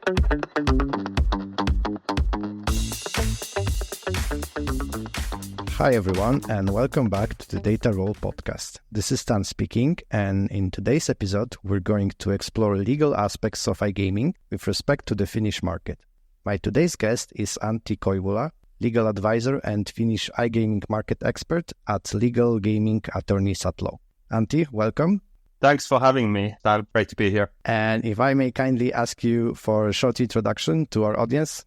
Hi everyone, and welcome back to the Data Roll podcast. This is Stan speaking, and in today's episode, we're going to explore legal aspects of iGaming with respect to the Finnish market. My today's guest is Antti Koivula, legal advisor and Finnish iGaming market expert at Legal Gaming Attorneys at Law. Antti, welcome. Thanks for having me. It's great to be here. And if I may kindly ask you for a short introduction to our audience.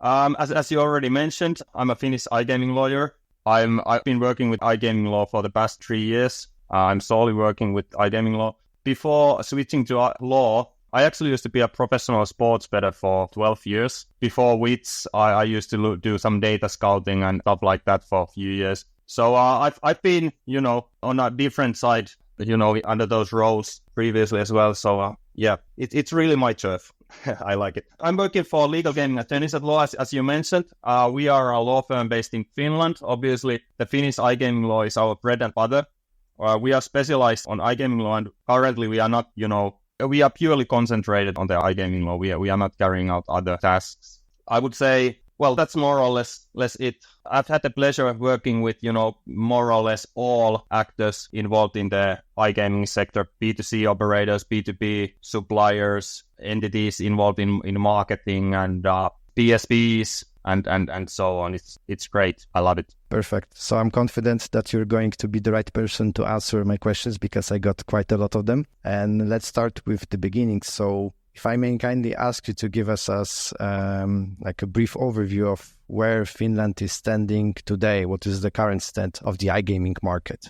As you already mentioned, I'm a Finnish iGaming lawyer. I've been working with iGaming law for the past 3 years. I'm solely working with iGaming law. Before switching to law, I actually used to be a professional sports bettor for 12 years, before which I used to do some data scouting and stuff like that for a few years. So I've been, on a different side, under those roles previously as well. So it's really my turf. I like it. I'm working for Legal Gaming Attorneys at Law, as you mentioned. We are a law firm based in Finland. Obviously, the Finnish iGaming law is our bread and butter. We are specialized on iGaming law, and currently we are not, we are purely concentrated on the iGaming law. We are not carrying out other tasks. I would say, well, that's more or less it. I've had the pleasure of working with, more or less all actors involved in the iGaming sector, B2C operators, B2B suppliers, entities involved in marketing and PSPs and so on. It's great. I love it. Perfect. So I'm confident that you're going to be the right person to answer my questions because I got quite a lot of them. And let's start with the beginning. So if I may kindly ask you to give us like a brief overview of where Finland is standing today. What is the current state of the iGaming market?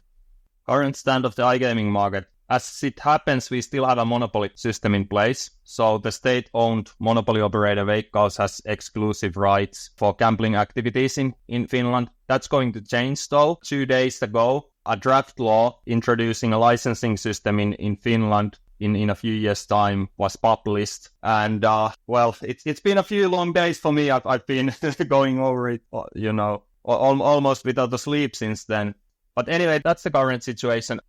Current stand of the iGaming market. As it happens, we still have a monopoly system in place. So the state-owned monopoly operator Veikkaus has exclusive rights for gambling activities in Finland. That's going to change though. 2 days ago, a draft law introducing a licensing system in Finland in a few years' time was published. And, it's been a few long days for me. I've been going over it, almost without a sleep since then. But anyway, that's the current situation.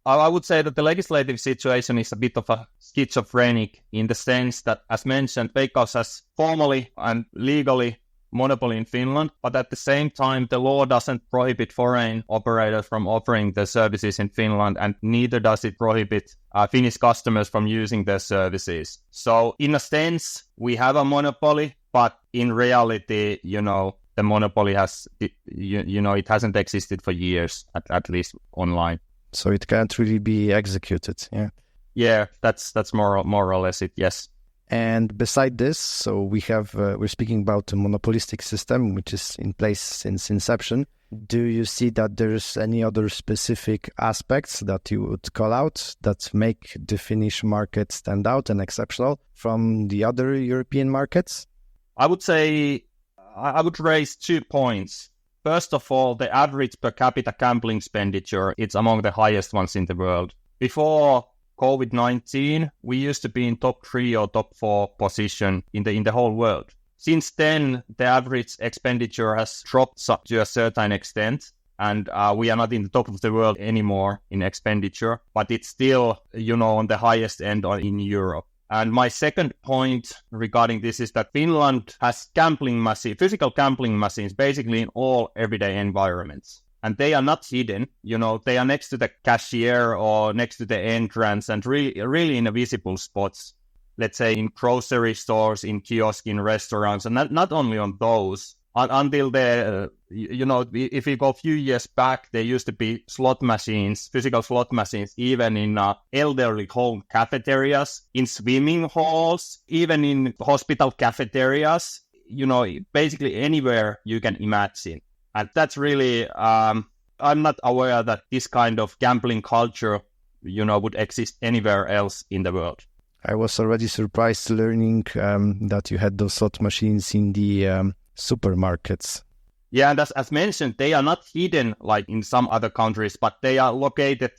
I would say that the legislative situation is a bit of a schizophrenic in the sense that, as mentioned, Veikkaus has formally and legally monopoly in Finland, but at the same time, the law doesn't prohibit foreign operators from offering their services in Finland, and neither does it prohibit Finnish customers from using their services. So in a sense, we have a monopoly, but in reality, the monopoly has, it hasn't existed for years, at least online. So it can't really be executed, yeah? Yeah, that's more or less it, yes. And beside this, so we're speaking about a monopolistic system, which is in place since inception. Do you see that there's any other specific aspects that you would call out that make the Finnish market stand out and exceptional from the other European markets? I would say I would raise 2 points. First of all, the average per capita gambling expenditure, it's among the highest ones in the world. Before COVID-19, we used to be in top 3 or top 4 position in the whole world. Since then, the average expenditure has dropped to a certain extent, and we are not in the top of the world anymore in expenditure, but it's still, on the highest end in Europe. And my second point regarding this is that Finland has physical gambling machines, basically in all everyday environments. And they are not hidden, they are next to the cashier or next to the entrance and really in visible spots. Let's say in grocery stores, in kiosks, in restaurants, and not only on those. Until if you go a few years back, there used to be physical slot machines, even in elderly home cafeterias, in swimming halls, even in hospital cafeterias, basically anywhere you can imagine. And that's really, I'm not aware that this kind of gambling culture, would exist anywhere else in the world. I was already surprised learning that you had those slot machines in the supermarkets. Yeah, and as mentioned, they are not hidden like in some other countries, but they are located,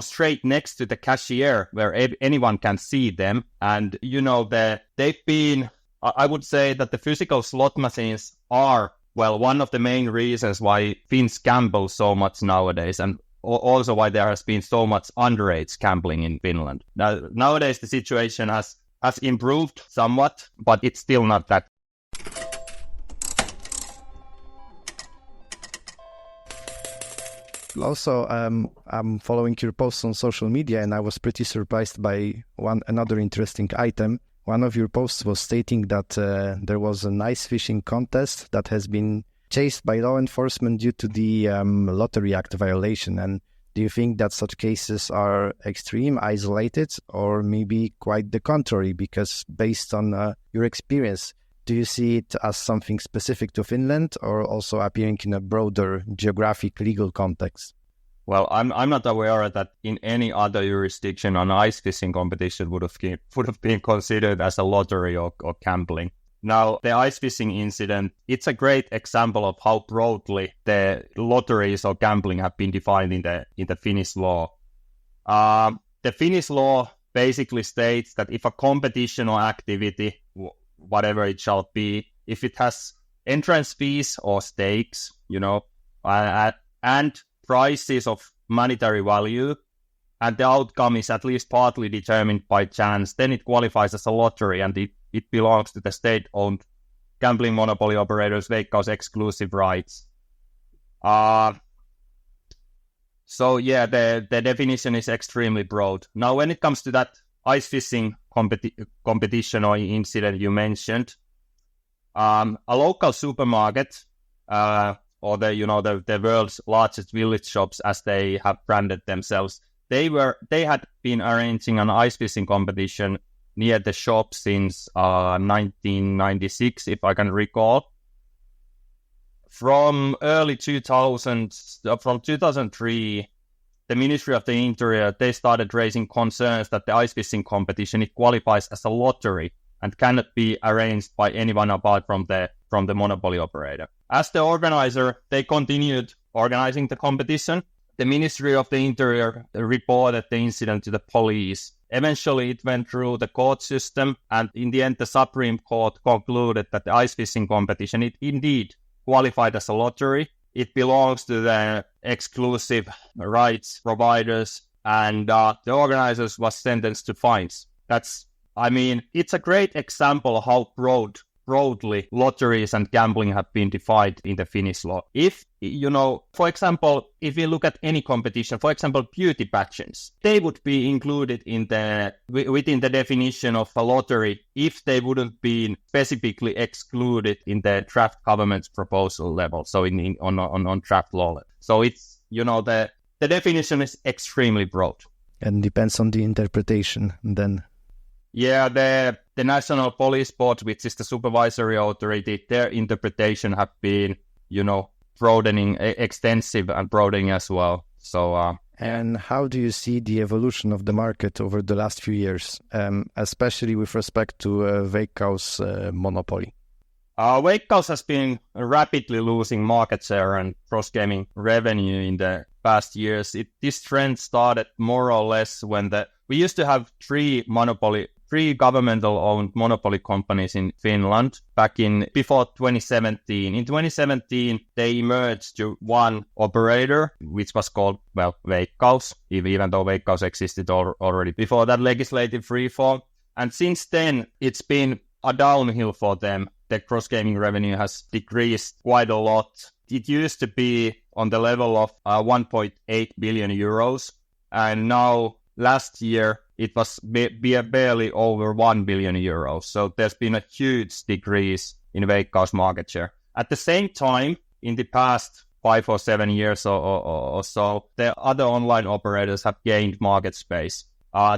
straight next to the cashier where anyone can see them. And, they've been, I would say that the physical slot machines are, one of the main reasons why Finns gamble so much nowadays, and also why there has been so much underage gambling in Finland. Nowadays, the situation has has improved somewhat, but it's still not that. Also, I'm following your posts on social media, and I was pretty surprised by another interesting item. One of your posts was stating that there was an ice fishing contest that has been chased by law enforcement due to the Lottery Act violation. And do you think that such cases are extreme, isolated, or maybe quite the contrary? Because based on your experience, do you see it as something specific to Finland or also appearing in a broader geographic legal context? Well, I'm not aware that in any other jurisdiction an ice fishing competition would have been considered as a lottery or gambling. Now, the ice fishing incident, it's a great example of how broadly the lotteries or gambling have been defined in the Finnish law. The Finnish law basically states that if a competition or activity, whatever it shall be, if it has entrance fees or stakes, and prizes of monetary value, and the outcome is at least partly determined by chance, then it qualifies as a lottery, and it belongs to the state-owned gambling monopoly operators Veikkaus exclusive rights. So yeah, the definition is extremely broad. Now, when it comes to that ice fishing competition or incident you mentioned, a local supermarket or the world's largest village shops, as they have branded themselves, they had been arranging an ice fishing competition near the shop since 1996, if I can recall. From early 2003, the Ministry of the Interior, they started raising concerns that the ice fishing competition, it qualifies as a lottery and cannot be arranged by anyone apart from the monopoly operator. As the organizer, they continued organizing the competition. The Ministry of the Interior reported the incident to the police. Eventually, it went through the court system, and in the end, the Supreme Court concluded that the ice fishing competition, it indeed qualified as a lottery. It belongs to the exclusive rights providers, and the organizers was sentenced to fines. It's a great example of how broadly lotteries and gambling have been defined in the Finnish law. If, for example, if you look at any competition, for example, beauty pageants, they would be included within the definition of a lottery if they wouldn't be specifically excluded in the draft government's proposal level, so on draft law level. So it's, the definition is extremely broad. And depends on the interpretation then. Yeah, the National Police Board, which is the supervisory authority, their interpretation have been, broadening, extensive and broadening as well. So, And how do you see the evolution of the market over the last few years, especially with respect to Veikkaus monopoly? Veikkaus has been rapidly losing market share and cross-gaming revenue in the past years. This trend started more or less when we used to have three governmental-owned monopoly companies in Finland before 2017. In 2017, they merged to one operator, which was called, Veikkaus, even though Veikkaus existed already before that legislative reform. And since then, it's been a downhill for them. The cross-gaming revenue has decreased quite a lot. It used to be on the level of 1.8 billion euros, and now last year it was barely over 1 billion euros. So there's been a huge decrease in Veikkaus market share. At the same time, in the past 5 or 7 years or so, the other online operators have gained market space.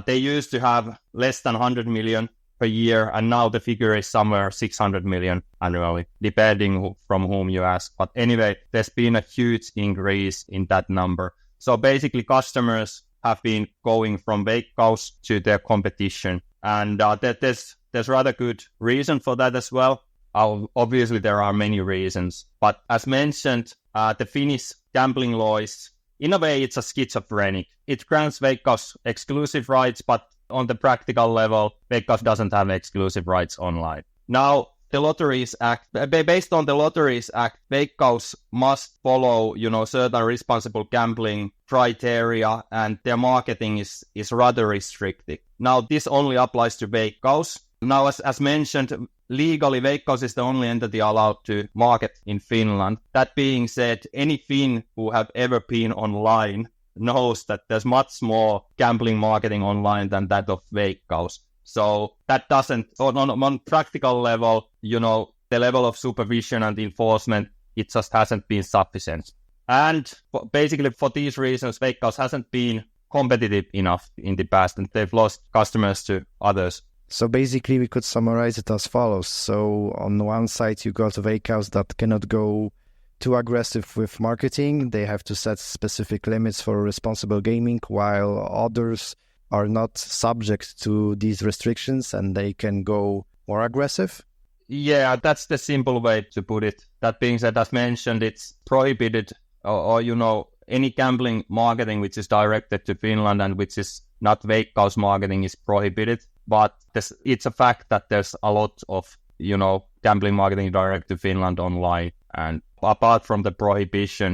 They used to have less than 100 million per year, and now the figure is somewhere 600 million annually, depending from whom you ask. But anyway, there's been a huge increase in that number. So basically, customers have been going from Veikkaus to their competition, and there's rather good reason for that as well. Obviously, there are many reasons, but as mentioned, the Finnish gambling law is, in a way, it's a schizophrenic. It grants Veikkaus exclusive rights, but on the practical level, Veikkaus doesn't have exclusive rights online. Now, the Lotteries Act, based on the Lotteries Act, Veikkaus must follow, certain responsible gambling criteria, and their marketing is rather restricted. Now, this only applies to Veikkaus. Now, as mentioned, legally, Veikkaus is the only entity allowed to market in Finland. That being said, any Finn who have ever been online knows that there's much more gambling marketing online than that of Veikkaus. So that doesn't, on practical level, the level of supervision and enforcement, it just hasn't been sufficient. And basically for these reasons, Veikkaus hasn't been competitive enough in the past, and they've lost customers to others. So basically we could summarize it as follows. So on one side, you got Veikkaus that cannot go too aggressive with marketing. They have to set specific limits for responsible gaming, while others are not subject to these restrictions and they can go more aggressive. Yeah, that's the simple way to put it. That being said, as mentioned, it's prohibited or any gambling marketing which is directed to Finland and which is not Veikkaus marketing is prohibited. But it's a fact that there's a lot of, gambling marketing direct to Finland online. And apart from the prohibition,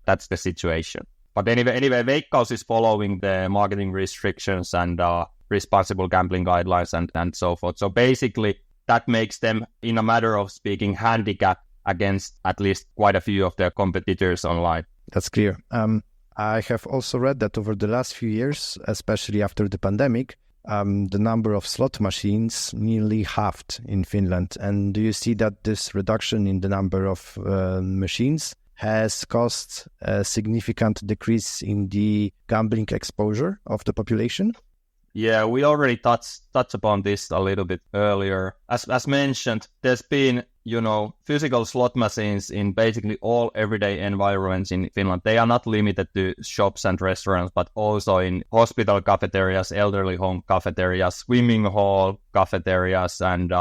that's the situation. But anyway, Veikkaus is following the marketing restrictions and responsible gambling guidelines and so forth. So basically, that makes them, in a matter of speaking, handicap against at least quite a few of their competitors online. That's clear. I have also read that over the last few years, especially after the pandemic, the number of slot machines nearly halved in Finland. And do you see that this reduction in the number of machines has caused a significant decrease in the gambling exposure of the population? Yeah, we already touched upon this a little bit earlier. As mentioned, there's been, physical slot machines in basically all everyday environments in Finland. They are not limited to shops and restaurants, but also in hospital cafeterias, elderly home cafeterias, swimming hall cafeterias, and,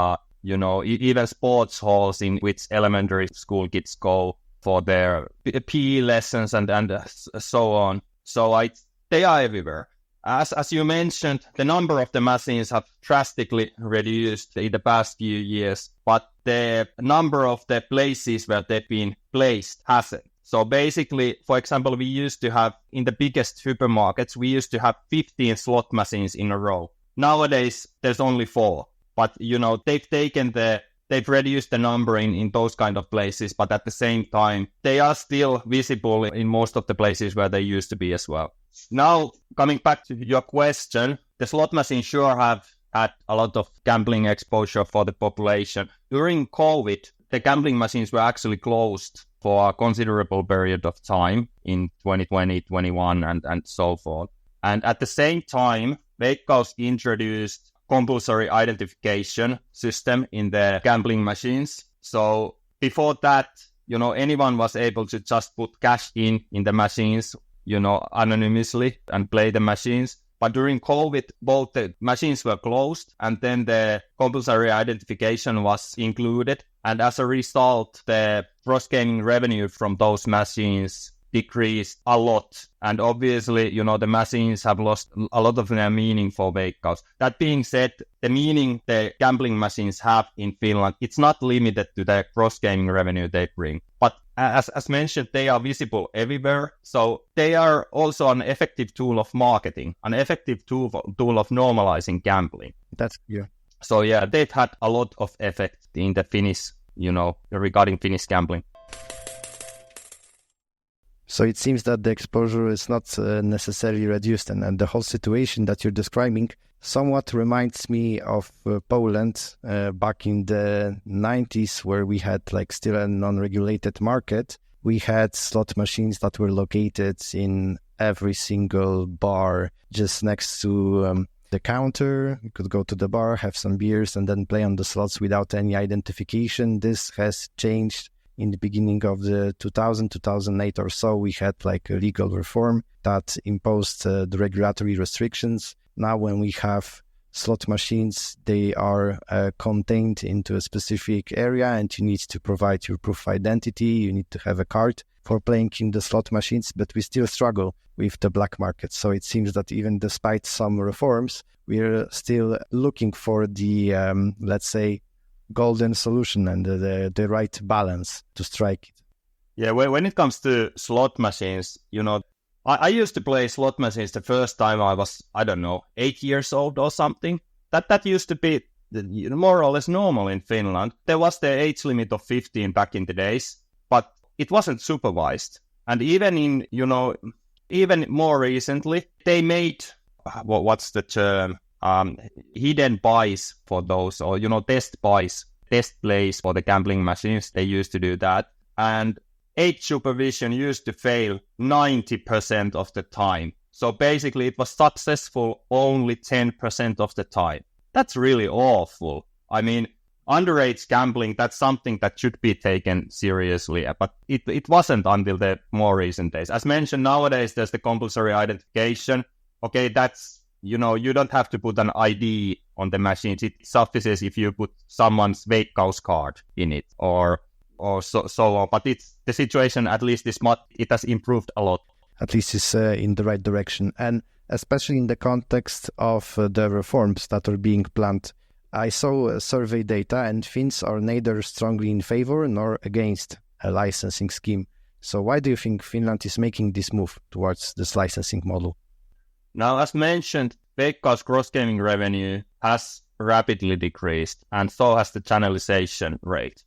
even sports halls in which elementary school kids go for their PE lessons and so on. So they are everywhere. As you mentioned, the number of the machines have drastically reduced in the past few years, but the number of the places where they've been placed hasn't. So basically, for example, we used to have, in the biggest supermarkets, we used to have 15 slot machines in a row. Nowadays, there's only 4. But, they've reduced the number in those kind of places, but at the same time, they are still visible in most of the places where they used to be as well. Now, coming back to your question, the slot machines sure have had a lot of gambling exposure for the population. During COVID, the gambling machines were actually closed for a considerable period of time in 2020, 21, and so forth. And at the same time, Veikkaus introduced compulsory identification system in the gambling machines. So before that, anyone was able to just put cash in the machines, anonymously and play the machines. But during COVID, both the machines were closed and then the compulsory identification was included. And as a result, the cross-gaming revenue from those machines decreased a lot. And obviously, the machines have lost a lot of their meaning for Veikkaus. That being said, the meaning the gambling machines have in Finland, it's not limited to the cross-gaming revenue they bring. But as mentioned, they are visible everywhere. So they are also an effective tool of marketing, an effective tool of normalizing gambling. That's clear. So yeah, they've had a lot of effect in the Finnish, regarding Finnish gambling. So it seems that the exposure is not necessarily reduced, and the whole situation that you're describing somewhat reminds me of Poland back in the 90s, where we had still a non-regulated market. We had slot machines that were located in every single bar just next to the counter. You could go to the bar, have some beers, and then play on the slots without any identification. This has changed. In the beginning of the 2008 or so, we had a legal reform that imposed the regulatory restrictions. Now when we have slot machines, they are contained into a specific area and you need to provide your proof of identity. You need to have a card for playing in the slot machines, but we still struggle with the black market. So it seems that even despite some reforms, we're still looking for the, let's say, golden solution and the right balance to strike it. Yeah, when it comes to slot machines, I used to play slot machines the first time I was, 8 years old or something. That used to be more or less normal in Finland. There was the age limit of 15 back in the days, but it wasn't supervised. And even even more recently, they made, what's the term, hidden buys for those, or, test buys, test plays for the gambling machines. They used to do that. And age supervision used to fail 90% of the time. So basically it was successful only 10% of the time. That's really awful. I mean, underage gambling, that's something that should be taken seriously, but it wasn't until the more recent days. As mentioned, nowadays there's the compulsory identification. Okay, that's, you don't have to put an ID on the machines. It suffices if you put someone's Veikkaus card in it or so on. But the situation, at least this month, it has improved a lot. At least it's in the right direction. And especially in the context of the reforms that are being planned. I saw survey data, and Finns are neither strongly in favor nor against a licensing scheme. So why do you think Finland is making this move towards this licensing model? Now, as mentioned, Veikkaus cross-gaming revenue has rapidly decreased, and so has the channelization rate.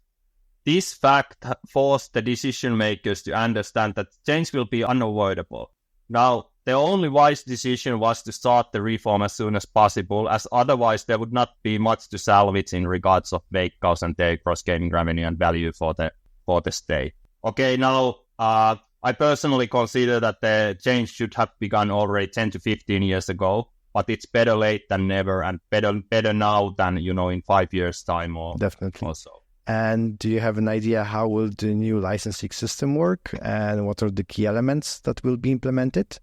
This fact forced the decision makers to understand that change will be unavoidable. Now, the only wise decision was to start the reform as soon as possible, as otherwise there would not be much to salvage in regards of Veikkaus and their cross-gaming revenue and value for the state. Okay, now I personally consider that the change should have begun already 10 to 15 years ago, but it's better late than never, and better now than in 5 years' time or definitely. Also. And do you have an idea how will the new licensing system work, and what are the key elements that will be implemented?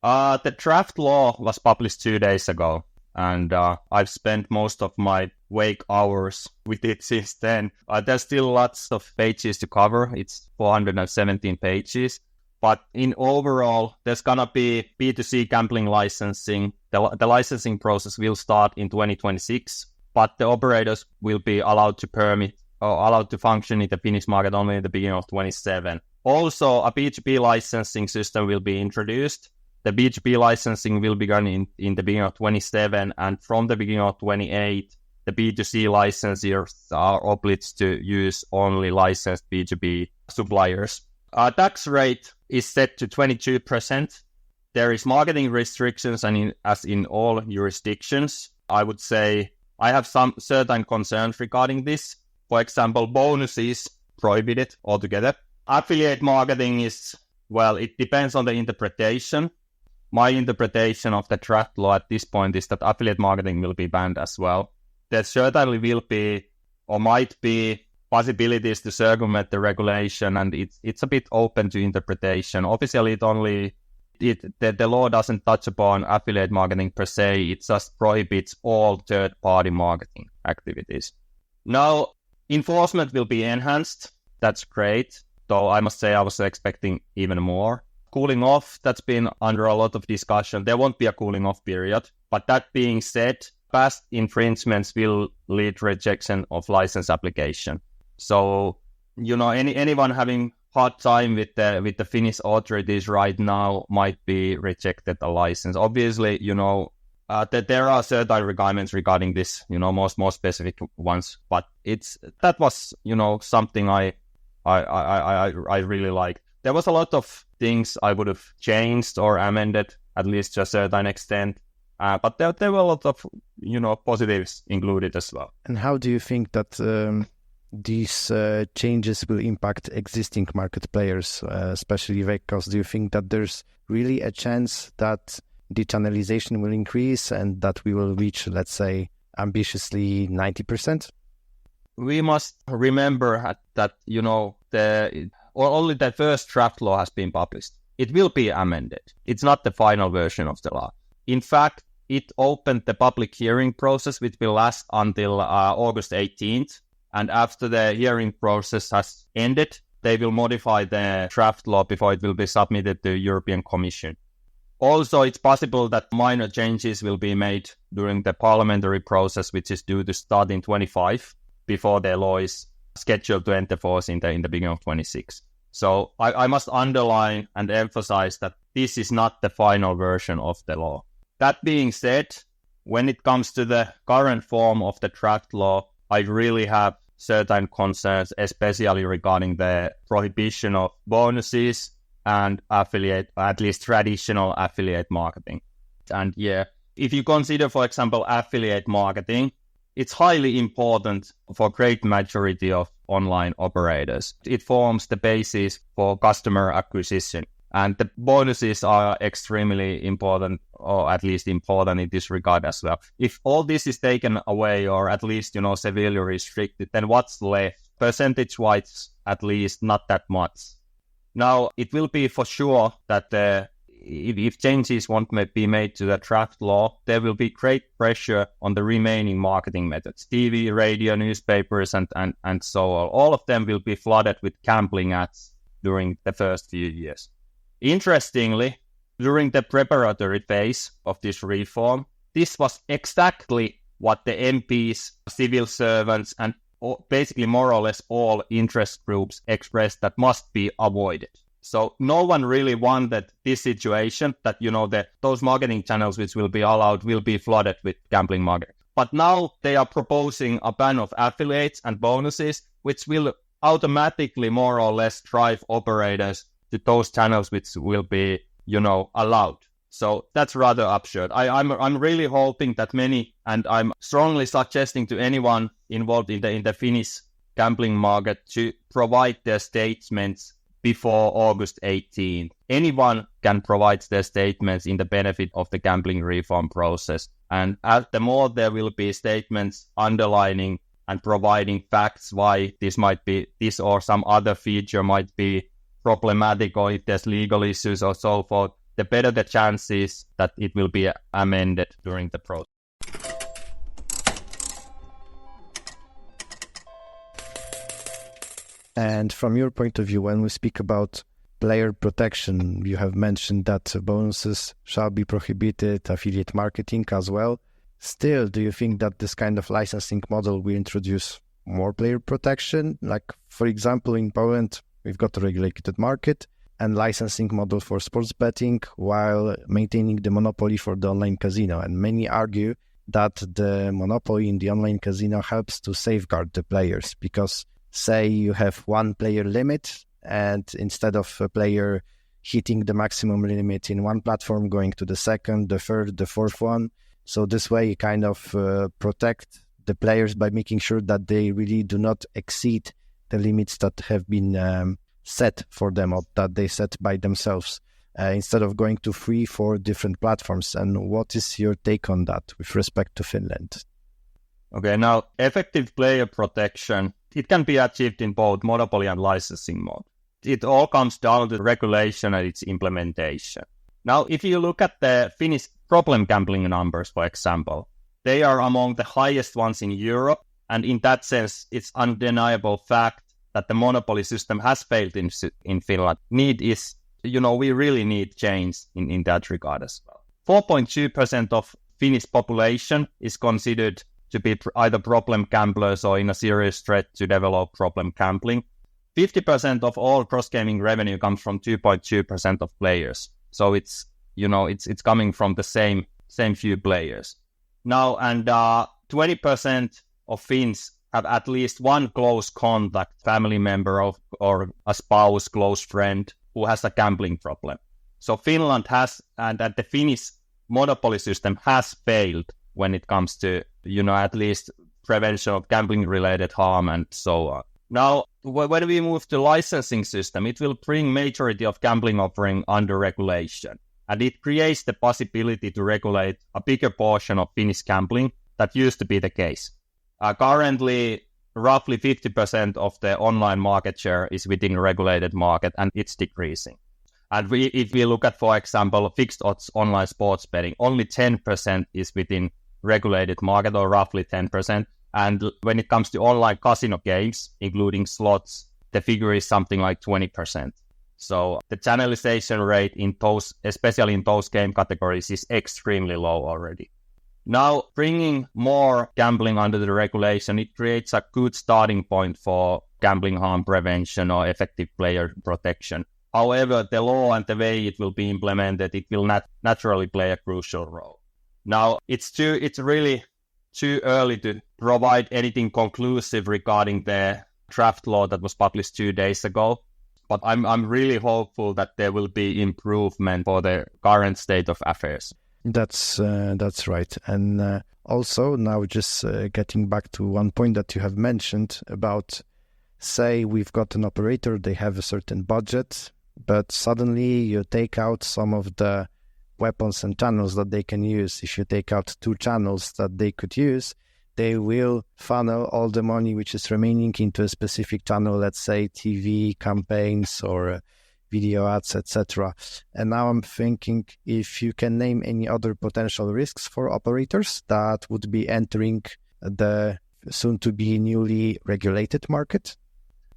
The draft law was published 2 days ago, and I've spent most of my wake hours with it since then. There's still lots of pages to cover. It's 417 pages. But in overall, there's going to be B2C gambling licensing. The licensing process will start in 2026, but the operators will be allowed to function in the Finnish market only in the beginning of 27. Also, a B2B licensing system will be introduced. The B2B licensing will begin in the beginning of 27, and from the beginning of 28, the B2C licensors are obliged to use only licensed B2B suppliers. Tax rate is set to 22%. There is marketing restrictions, and as in all jurisdictions, I would say I have some certain concerns regarding this. For example, bonuses prohibited altogether. Affiliate marketing it depends on the interpretation. My interpretation of the draft law at this point is that affiliate marketing will be banned as well. There certainly will be, or might be, possibilities to circumvent the regulation, and it's a bit open to interpretation. Obviously, the law doesn't touch upon affiliate marketing per se. It just prohibits all third-party marketing activities. Now, enforcement will be enhanced. That's great, though I must say I was expecting even more. Cooling off, that's been under a lot of discussion. There won't be a cooling off period. But that being said, past infringements will lead rejection of license application. So, anyone having hard time with the Finnish authorities right now might be rejected a license. Obviously, that there are certain requirements regarding this, more specific ones. But that was, something I really liked. There was a lot of things I would have changed or amended, at least to a certain extent. But there were a lot of, positives included as well. And how do you think that these changes will impact existing market players, especially Veikkaus? Do you think that there's really a chance that the channelization will increase and that we will reach, let's say, ambitiously 90%? We must remember that, only the first draft law has been published. It will be amended. It's not the final version of the law. In fact, it opened the public hearing process, which will last until August 18th. And after the hearing process has ended, they will modify the draft law before it will be submitted to the European Commission. Also, it's possible that minor changes will be made during the parliamentary process, which is due to start in 25. before the law is scheduled to enter force in the beginning of 26. So I must underline and emphasize that this is not the final version of the law. That being said, when it comes to the current form of the draft law, I really have certain concerns, especially regarding the prohibition of bonuses and affiliate, at least traditional affiliate marketing. And yeah, if you consider, for example, affiliate marketing, it's highly important for great majority of online operators. It forms the basis for customer acquisition. And the bonuses are extremely important, or at least important in this regard as well. If all this is taken away, or at least, severely restricted, then what's left? Percentage-wise, at least, not that much. Now, it will be for sure that if changes won't be made to the draft law, there will be great pressure on the remaining marketing methods. TV, radio, newspapers, and so on. All of them will be flooded with gambling ads during the first few years. Interestingly, during the preparatory phase of this reform, this was exactly what the MPs, civil servants, and basically more or less all interest groups expressed that must be avoided. So no one really wanted this situation that, those marketing channels which will be allowed will be flooded with gambling marketing. But now they are proposing a ban of affiliates and bonuses, which will automatically more or less drive operators to those channels which will be, allowed. So that's rather absurd. I'm really hoping that many, and I'm strongly suggesting to anyone involved in the Finnish gambling market to provide their statements before August 18th. Anyone can provide their statements in the benefit of the gambling reform process. And the more there will be statements underlining and providing facts why this or some other feature might be problematic, or if there's legal issues or so forth, the better the chances that it will be amended during the process. And from your point of view, when we speak about player protection, you have mentioned that bonuses shall be prohibited, affiliate marketing as well. Still, do you think that this kind of licensing model will introduce more player protection? Like, for example, in Poland, we've got a regulated market and licensing model for sports betting while maintaining the monopoly for the online casino. And many argue that the monopoly in the online casino helps to safeguard the players because, say, you have one player limit and instead of a player hitting the maximum limit in one platform, going to the second, the third, the fourth one. So this way you kind of protect the players by making sure that they really do not exceed the limits that have been set for them or that they set by themselves instead of going to 3-4 different platforms. And what is your take on that with respect to Finland? Okay, now effective player protection, it can be achieved in both monopoly and licensing mode. It all comes down to regulation and its implementation. Now, if you look at the Finnish problem gambling numbers, for example, they are among the highest ones in Europe. And in that sense, it's undeniable fact that the monopoly system has failed in Finland. Need is, we really need change in that regard as well. 4.2% of Finnish population is considered to be either problem gamblers or in a serious threat to develop problem gambling. 50% of all cross-gaming revenue comes from 2.2% of players. So it's coming from the same few players. Now, and 20% of Finns have at least one close contact, family member or a spouse, close friend who has a gambling problem. So Finland has, and the Finnish monopoly system has failed when it comes to, at least prevention of gambling-related harm and so on. Now, when we move to licensing system, it will bring majority of gambling offering under regulation. And it creates the possibility to regulate a bigger portion of Finnish gambling that used to be the case. Currently, roughly 50% of the online market share is within a regulated market, and it's decreasing. And if we look at, for example, fixed odds online sports betting, only 10% is within regulated market, or roughly 10%. And when it comes to online casino games, including slots, the figure is something like 20%. So the channelization rate in those, especially in those game categories, is extremely low already. Now, bringing more gambling under the regulation, it creates a good starting point for gambling harm prevention or effective player protection. However, the law and the way it will be implemented, it will naturally play a crucial role. Now, it's really too early to provide anything conclusive regarding the draft law that was published 2 days ago. But I'm really hopeful that there will be improvement for the current state of affairs. That's right. And also now just getting back to one point that you have mentioned about, say we've got an operator, they have a certain budget, but suddenly you take out some of the weapons and channels that they can use. If you take out 2 channels that they could use, they will funnel all the money which is remaining into a specific channel, let's say TV campaigns or video ads, etc. And now I'm thinking if you can name any other potential risks for operators that would be entering the soon-to-be newly regulated market.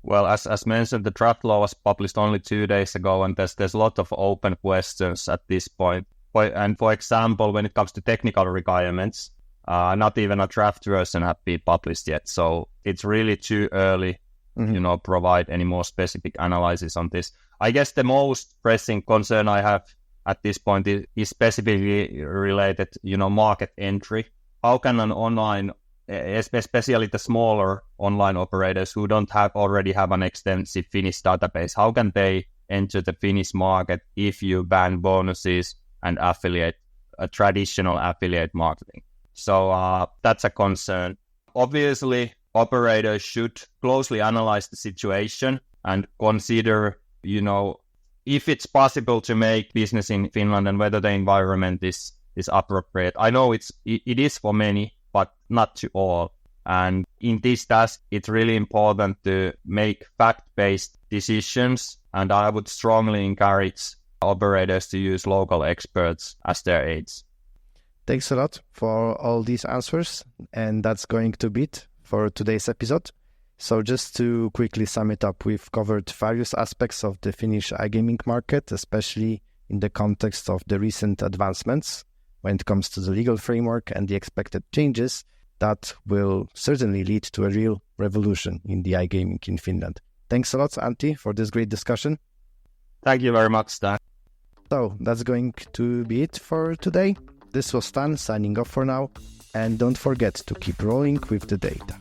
Well, as mentioned, the draft law was published only 2 days ago, and there's a lot of open questions at this point. And for example, when it comes to technical requirements, not even a draft version has been published yet. So it's really too early, provide any more specific analysis on this. I guess the most pressing concern I have at this point is specifically related, market entry. How can an online, especially the smaller online operators who don't already have an extensive Finnish database, how can they enter the Finnish market if you ban bonuses and traditional affiliate marketing? So that's a concern. Obviously, operators should closely analyze the situation and consider, if it's possible to make business in Finland and whether the environment is appropriate. I know it is for many, but not to all. And in this task, it's really important to make fact-based decisions. And I would strongly encourage operators to use local experts as their aides. Thanks a lot for all these answers. And that's going to be it for today's episode. So just to quickly sum it up, we've covered various aspects of the Finnish iGaming market, especially in the context of the recent advancements when it comes to the legal framework and the expected changes that will certainly lead to a real revolution in the iGaming in Finland. Thanks a lot, Antti, for this great discussion. Thank you very much, Stan. So that's going to be it for today. This was Stan signing off for now. And don't forget to keep rolling with the data.